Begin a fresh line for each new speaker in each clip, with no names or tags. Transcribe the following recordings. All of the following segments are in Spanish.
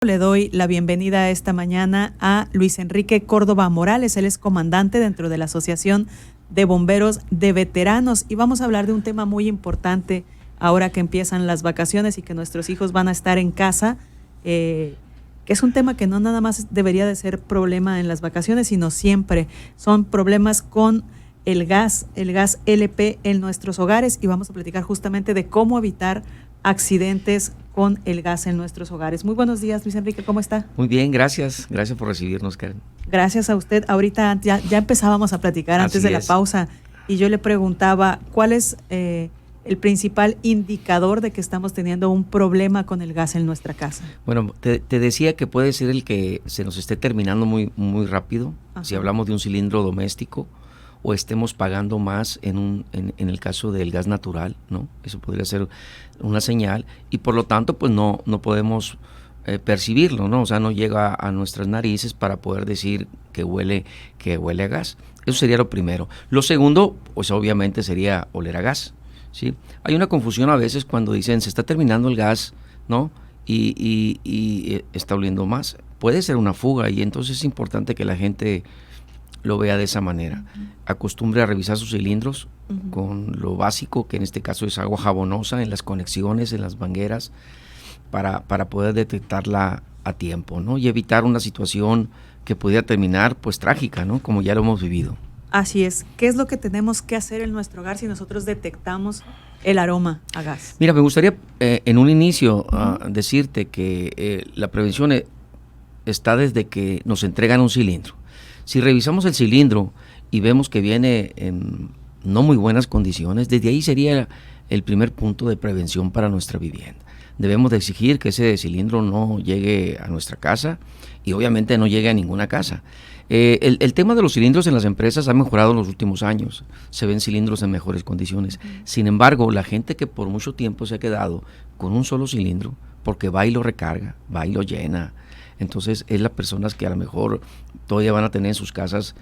Le doy la bienvenida esta mañana a Luis Enrique Córdoba Morales. Él es comandante dentro de la Asociación de Bomberos de Veteranos y vamos a hablar de un tema muy importante ahora que empiezan las vacaciones y que nuestros hijos van a estar en casa, que es un tema que no nada más debería de ser problema en las vacaciones, sino siempre son problemas con el gas LP en nuestros hogares, y vamos a platicar justamente de cómo evitar accidentes con el gas en nuestros hogares. Muy buenos días, Luis Enrique, ¿cómo está?
Muy bien, gracias por recibirnos, Karen.
Gracias a usted. Ahorita ya empezábamos a platicar antes de la pausa y yo le preguntaba cuál es el principal indicador de que estamos teniendo un problema con el gas en nuestra casa.
Bueno, te decía que puede ser el que se nos esté terminando muy rápido. Ajá. Si hablamos de un cilindro doméstico, o estemos pagando más en el caso del gas natural, ¿no? Eso podría ser una señal y por lo tanto pues no podemos percibirlo, ¿no? O sea, no llega a nuestras narices para poder decir que huele a gas. Eso sería lo primero. Lo segundo, pues obviamente sería oler a gas, ¿sí? Hay una confusión a veces cuando dicen se está terminando el gas, ¿no? Y está oliendo más. Puede ser una fuga y entonces es importante que la gente lo vea de esa manera. Acostumbre a revisar sus cilindros con lo básico, que en este caso es agua jabonosa en las conexiones, en las mangueras, para poder detectarla a tiempo, ¿no? Y evitar una situación que pudiera terminar pues trágica, ¿no? Como ya lo hemos vivido.
Así es. ¿Qué es lo que tenemos que hacer en nuestro hogar si nosotros detectamos el aroma a gas?
Mira, me gustaría en un inicio decirte que la prevención está desde que nos entregan un cilindro. Si revisamos el cilindro y vemos que viene en no muy buenas condiciones, desde ahí sería el primer punto de prevención para nuestra vivienda. Debemos de exigir que ese cilindro no llegue a nuestra casa y obviamente no llegue a ninguna casa. El tema de los cilindros en las empresas ha mejorado en los últimos años. Se ven cilindros en mejores condiciones. Sin embargo, la gente que por mucho tiempo se ha quedado con un solo cilindro, porque va y lo recarga, va y lo llena, entonces es las personas que a lo mejor todavía van a tener en sus casas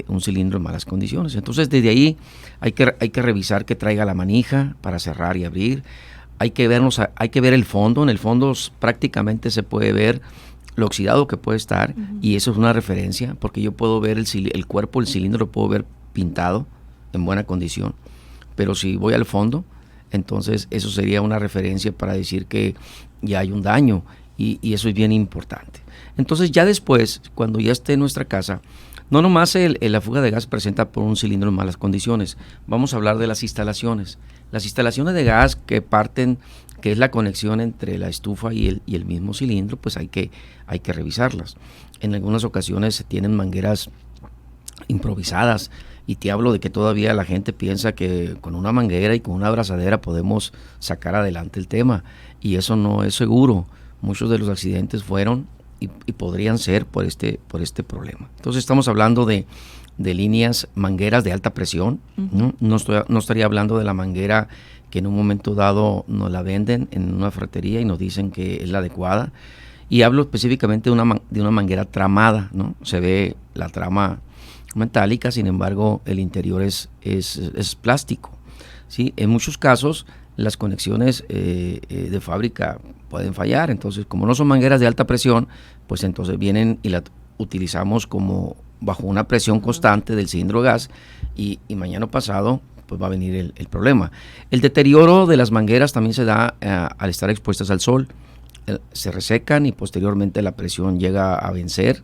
un cilindro en malas condiciones. Entonces desde ahí hay que revisar que traiga la manija para cerrar y abrir. Hay que ver el fondo. En el fondo prácticamente se puede ver lo oxidado que puede estar, y eso es una referencia, porque yo puedo ver el cuerpo, el cilindro lo puedo ver pintado en buena condición, pero si voy al fondo, entonces eso sería una referencia para decir que ya hay un daño. Y eso es bien importante. Entonces ya después, cuando ya esté en nuestra casa, no nomás la fuga de gas presenta por un cilindro en malas condiciones. Vamos a hablar de las instalaciones. Las instalaciones de gas que es la conexión entre la estufa y el mismo cilindro, pues hay que revisarlas. En algunas ocasiones se tienen mangueras improvisadas, y te hablo de que todavía la gente piensa que con una manguera y con una abrazadera podemos sacar adelante el tema, y eso no es seguro. Muchos de los accidentes fueron y podrían ser por este problema. Entonces estamos hablando de líneas, mangueras de alta presión, ¿no? No estaría hablando de la manguera que en un momento dado nos la venden en una ferretería y nos dicen que es la adecuada. Y hablo específicamente de una manguera tramada, ¿no? Se ve la trama metálica, sin embargo el interior es plástico, ¿sí? En muchos casos las conexiones de fábrica pueden fallar, entonces como no son mangueras de alta presión, pues entonces vienen y las utilizamos como bajo una presión constante del cilindro de gas, y mañana pasado pues va a venir el problema. El deterioro de las mangueras también se da al estar expuestas al sol, se resecan y posteriormente la presión llega a vencer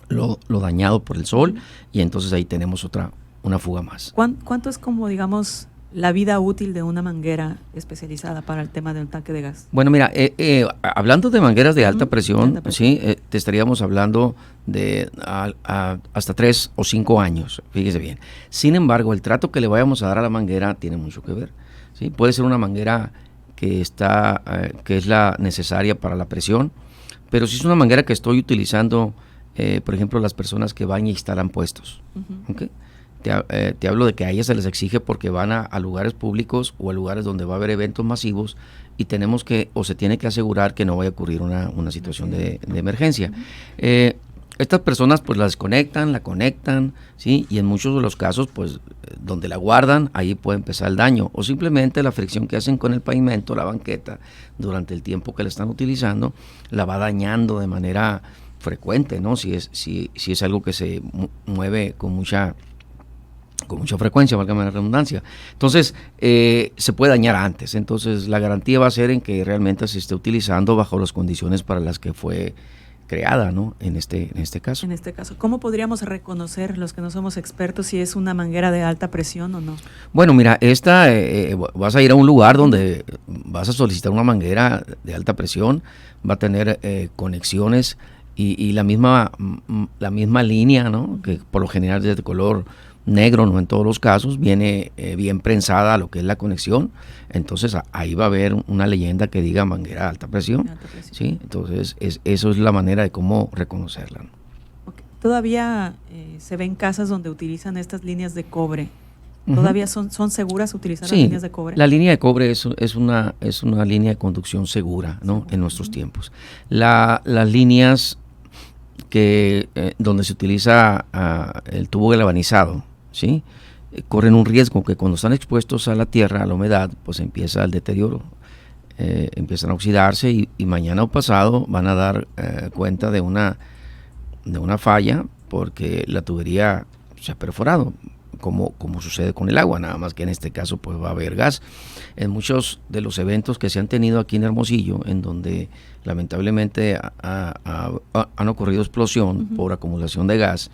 lo dañado por el sol, y entonces ahí tenemos una fuga más.
¿Cuánto es como, digamos, la vida útil de una manguera especializada para el tema de un tanque de gas?
Bueno, mira, hablando de mangueras de alta presión, sí, te estaríamos hablando de hasta 3 o 5 años, fíjese bien. Sin embargo, el trato que le vayamos a dar a la manguera tiene mucho que ver, ¿sí? Puede ser una manguera que es la necesaria para la presión, pero si es una manguera que estoy utilizando, por ejemplo, las personas que van y instalan puestos, ¿okay? Te hablo de que a ellas se les exige porque van a lugares públicos o a lugares donde va a haber eventos masivos, y se tiene que asegurar que no vaya a ocurrir una situación de emergencia. estas personas pues la desconectan, la conectan, ¿sí? Y en muchos de los casos pues donde la guardan, ahí puede empezar el daño, o simplemente la fricción que hacen con el pavimento, la banqueta, durante el tiempo que la están utilizando, la va dañando de manera frecuente, ¿no? Si es algo que se mueve con mucha frecuencia, válgame la redundancia. Entonces, se puede dañar antes. Entonces, la garantía va a ser en que realmente se esté utilizando bajo las condiciones para las que fue creada, ¿no? En este caso.
En este caso, ¿cómo podríamos reconocer, los que no somos expertos, si es una manguera de alta presión o no?
Bueno, mira, vas a ir a un lugar donde vas a solicitar una manguera de alta presión, va a tener conexiones y la misma línea, ¿no? Que por lo general es de color negro, no en todos los casos, viene bien prensada a lo que es la conexión. Entonces ahí va a haber una leyenda que diga manguera de alta presión. ¿Sí? Entonces eso es la manera de cómo reconocerla, ¿no?
Okay. Todavía se ven casas donde utilizan estas líneas de cobre. ¿Todavía son seguras utilizar las líneas de cobre?
La línea de cobre es una línea de conducción segura, ¿no? En nuestros tiempos. Las líneas donde se utiliza el tubo galvanizado, ¿sí? Corren un riesgo que cuando están expuestos a la tierra, a la humedad, pues empieza el deterioro, empiezan a oxidarse y mañana o pasado van a dar cuenta de una falla porque la tubería se ha perforado, como sucede con el agua, nada más que en este caso pues va a haber gas. En muchos de los eventos que se han tenido aquí en Hermosillo, en donde lamentablemente han ocurrido explosión por acumulación de gas,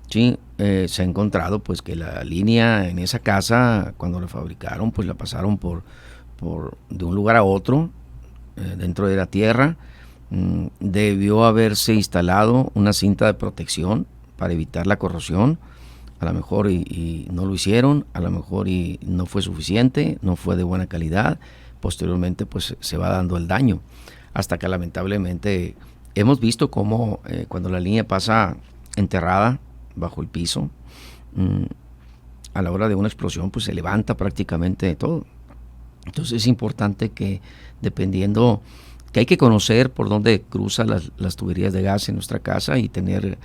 ¿sí? Se ha encontrado pues que la línea en esa casa, cuando la fabricaron, pues la pasaron de un lugar a otro, dentro de la tierra. Debió haberse instalado una cinta de protección para evitar la corrosión. A lo mejor y no lo hicieron, a lo mejor y no fue suficiente, no fue de buena calidad. Posteriormente pues se va dando el daño, hasta que lamentablemente hemos visto cómo cuando la línea pasa enterrada bajo el piso, a la hora de una explosión pues se levanta prácticamente todo. Entonces es importante que, dependiendo, que hay que conocer por dónde cruzan las tuberías de gas en nuestra casa y tener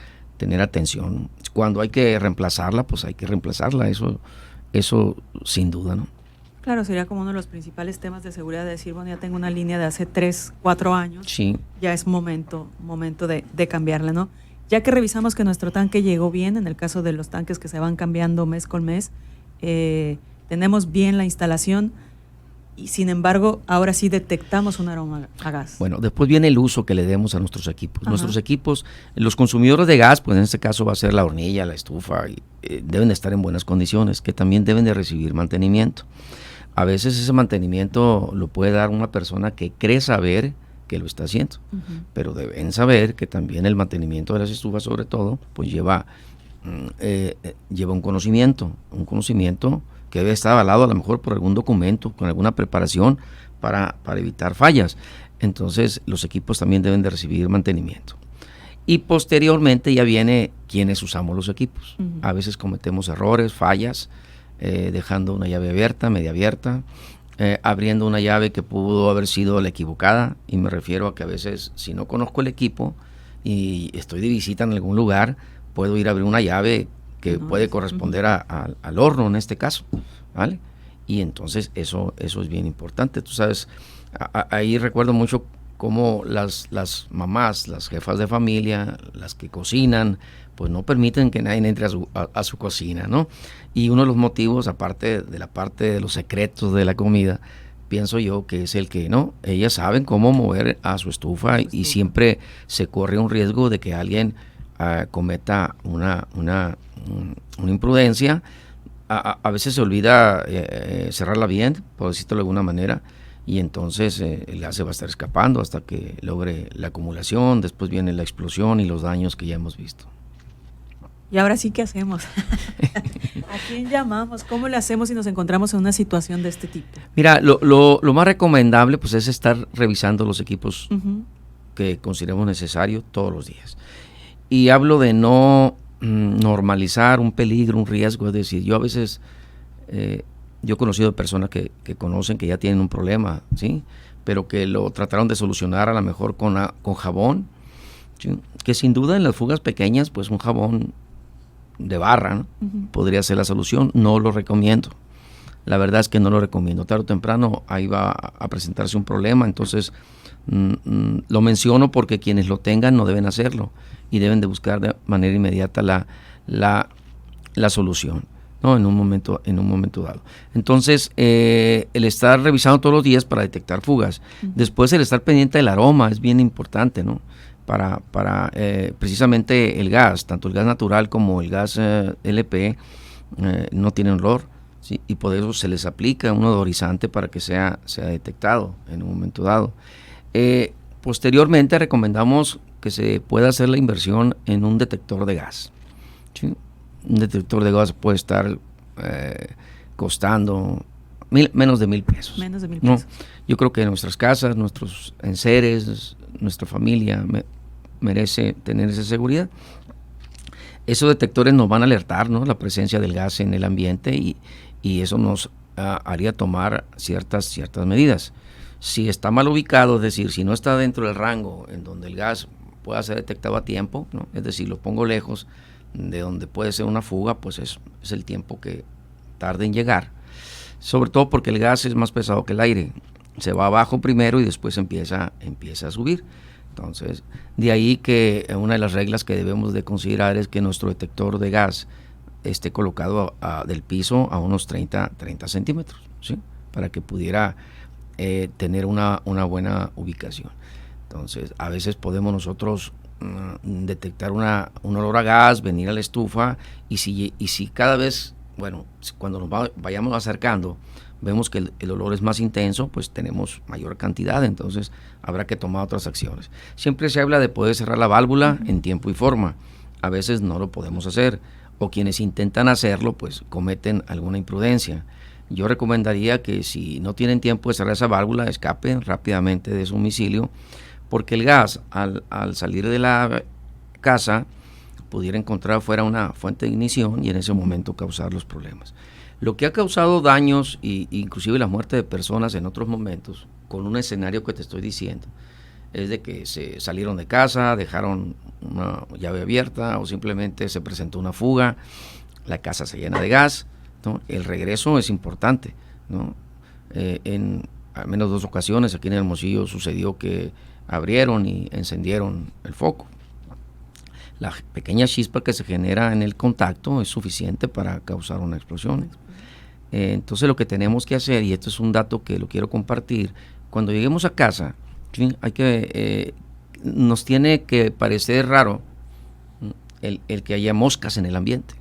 atención. Cuando hay que reemplazarla, pues hay que reemplazarla, eso sin duda, ¿no?
Claro, sería como uno de los principales temas de seguridad, de decir, bueno, ya tengo una línea de hace 3, 4 años,
sí,
ya es momento de cambiarla, ¿no? Ya que revisamos que nuestro tanque llegó bien, en el caso de los tanques que se van cambiando mes con mes, tenemos bien la instalación, y sin embargo, ahora sí detectamos un aroma a gas.
Bueno, después viene el uso que le demos a nuestros equipos.
Ajá.
Nuestros equipos, los consumidores de gas, pues en este caso va a ser la hornilla, la estufa, deben de estar en buenas condiciones, que también deben de recibir mantenimiento. A veces ese mantenimiento lo puede dar una persona que cree saber que lo está haciendo, pero deben saber que también el mantenimiento de las estufas, sobre todo, pues lleva un conocimiento que debe estar avalado a lo mejor por algún documento, con alguna preparación para evitar fallas. Entonces los equipos también deben de recibir mantenimiento. Y posteriormente ya viene quienes usamos los equipos. A veces cometemos errores, fallas, dejando una llave abierta, media abierta, abriendo una llave que pudo haber sido la equivocada, y me refiero a que a veces si no conozco el equipo y estoy de visita en algún lugar, puedo ir a abrir una llave que puede corresponder al horno en este caso, ¿vale? Y entonces eso es bien importante. Tú sabes, ahí recuerdo mucho cómo las mamás, las jefas de familia, las que cocinan, pues no permiten que nadie entre a su cocina, ¿no? Y uno de los motivos, aparte de la parte de los secretos de la comida, pienso yo que es el que, ¿no? Ellas saben cómo mover a su estufa y siempre se corre un riesgo de que alguien cometa una imprudencia. A veces se olvida cerrarla bien, por decirlo de alguna manera, y entonces el gas se va a estar escapando hasta que logre la acumulación. Después viene la explosión y los daños que ya hemos visto.
Y ahora sí, ¿qué hacemos? ¿A quién llamamos? ¿Cómo le hacemos si nos encontramos en una situación de este tipo?
Mira, lo más recomendable pues es estar revisando los equipos que consideremos necesarios todos los días. Y hablo de no normalizar un peligro, un riesgo. Es decir, yo a veces, yo he conocido personas que conocen que ya tienen un problema, ¿sí? Pero que lo trataron de solucionar a lo mejor con jabón, ¿sí? Que sin duda en las fugas pequeñas, pues un jabón de barra, ¿no? Podría ser la solución. No lo recomiendo. La verdad es que no lo recomiendo. Tarde o temprano ahí va a presentarse un problema. Entonces lo menciono porque quienes lo tengan no deben hacerlo y deben de buscar de manera inmediata la solución, ¿no? En un momento dado. Entonces el estar revisando todos los días para detectar fugas. Después el estar pendiente del aroma es bien importante, ¿no? Para precisamente el gas, tanto el gas natural como el gas LP no tienen olor, ¿sí? Y por eso se les aplica un odorizante para que sea detectado en un momento dado. Posteriormente recomendamos que se pueda hacer la inversión en un detector de gas, ¿sí? Un detector de gas puede estar costando menos de $1,000.
Menos de $1,000. ¿No?
Yo creo que nuestras casas, nuestros enseres, nuestra familia merece tener esa seguridad. Esos detectores nos van a alertar, ¿no? La presencia del gas en el ambiente y eso nos haría tomar ciertas medidas. Si está mal ubicado, es decir, si no está dentro del rango en donde el gas pueda ser detectado a tiempo, ¿no? Es decir, lo pongo lejos de donde puede ser una fuga, pues es el tiempo que tarda en llegar. Sobre todo porque el gas es más pesado que el aire. Se va abajo primero y después empieza a subir. Entonces, de ahí que una de las reglas que debemos de considerar es que nuestro detector de gas esté colocado del piso a unos 30 centímetros, ¿sí? Para que pudiera tener una buena ubicación. Entonces, a veces podemos nosotros detectar un olor a gas, venir a la estufa y si cada vez, bueno, cuando nos vayamos acercando, vemos que el olor es más intenso, pues tenemos mayor cantidad, entonces habrá que tomar otras acciones. Siempre se habla de poder cerrar la válvula en tiempo y forma. A veces no lo podemos hacer, o quienes intentan hacerlo, pues cometen alguna imprudencia. Yo recomendaría que si no tienen tiempo de cerrar esa válvula, escapen rápidamente de su domicilio, porque el gas, al salir de la casa, pudiera encontrar afuera una fuente de ignición y en ese momento causar los problemas. Lo que ha causado daños e inclusive la muerte de personas en otros momentos, con un escenario que te estoy diciendo, es de que se salieron de casa, dejaron una llave abierta o simplemente se presentó una fuga, la casa se llena de gas, ¿no? El regreso es importante, ¿no? En al menos 2 ocasiones aquí en Hermosillo sucedió que abrieron y encendieron el foco. La pequeña chispa que se genera en el contacto es suficiente para causar una explosión. Entonces lo que tenemos que hacer, y esto es un dato que lo quiero compartir, cuando lleguemos a casa, ¿sí? Nos tiene que parecer raro el que haya moscas en el ambiente,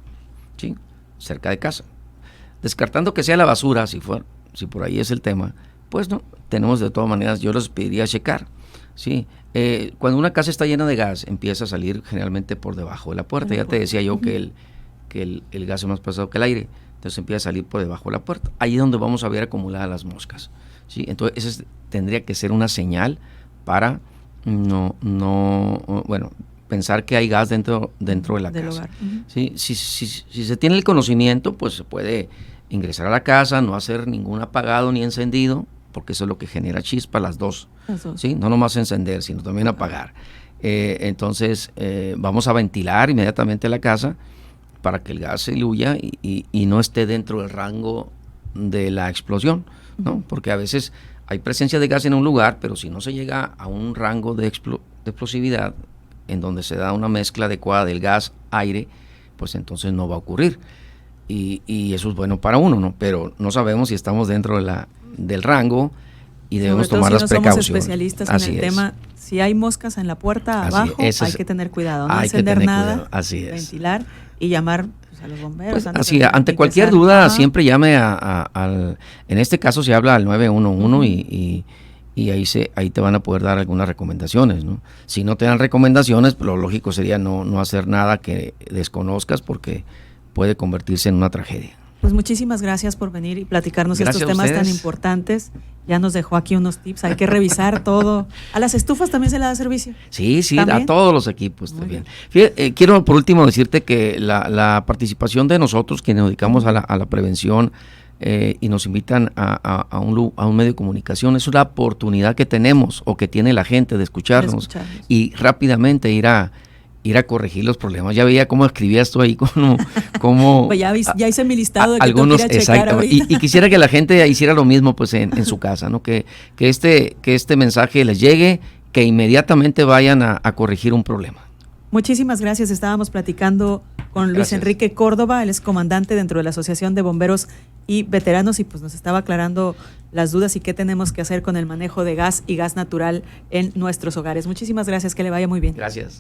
¿sí? Cerca de casa. Descartando que sea la basura, si por ahí es el tema, pues no, tenemos de todas maneras, yo les pediría checar, ¿sí? Cuando una casa está llena de gas, empieza a salir generalmente por debajo de la puerta. Ya te decía yo que el gas es más pesado que el aire, entonces empieza a salir por debajo de la puerta. Ahí es donde vamos a ver acumuladas las moscas, ¿sí? Entonces esa tendría que ser una señal para pensar que hay gas dentro de la casa. Hogar. ¿Sí? Si se tiene el conocimiento, pues se puede ingresar a la casa, no hacer ningún apagado ni encendido, porque eso es lo que genera chispa, las dos. ¿Sí? No nomás encender, sino también apagar. Entonces vamos a ventilar inmediatamente la casa para que el gas se diluya y no esté dentro del rango de la explosión, ¿no? Porque a veces hay presencia de gas en un lugar, pero si no se llega a un rango de explosividad en donde se da una mezcla adecuada del gas-aire, pues entonces no va a ocurrir. Y eso es bueno para uno, ¿no? Pero no sabemos si estamos dentro del rango y debemos tomar las precauciones.
Somos especialistas en el tema. Si hay moscas en la puerta abajo, hay que tener cuidado, no encender nada, ventilar y llamar a los bomberos.
Pues ante cualquier duda, siempre llame en este caso se habla al 911 y ahí te van a poder dar algunas recomendaciones, ¿no? Si no te dan recomendaciones, pues lo lógico sería no hacer nada que desconozcas porque puede convertirse en una tragedia.
Pues muchísimas gracias por venir y platicarnos estos temas tan importantes. Ya nos dejó aquí unos tips, hay que revisar todo. ¿A las estufas también se le da servicio?
Sí, ¿también? A todos los equipos también. Fíjate, quiero por último decirte que la participación de nosotros, quienes nos dedicamos a la prevención, y nos invitan a un medio de comunicación, es una oportunidad que tenemos o que tiene la gente de escucharnos y rápidamente ir a corregir los problemas. Ya veía cómo escribías tú ahí, cómo
pues ya hice mi listado de que
algunos,
tengo que ir a checar ahorita.
Y quisiera que la gente hiciera lo mismo pues en su casa, ¿no? Que este mensaje les llegue, que inmediatamente vayan a corregir un problema.
Muchísimas gracias. Estábamos platicando con Luis Enrique Córdoba, él es comandante dentro de la Asociación de Bomberos y Veteranos, y pues nos estaba aclarando las dudas y qué tenemos que hacer con el manejo de gas y gas natural en nuestros hogares. Muchísimas gracias, que le vaya muy bien.
Gracias.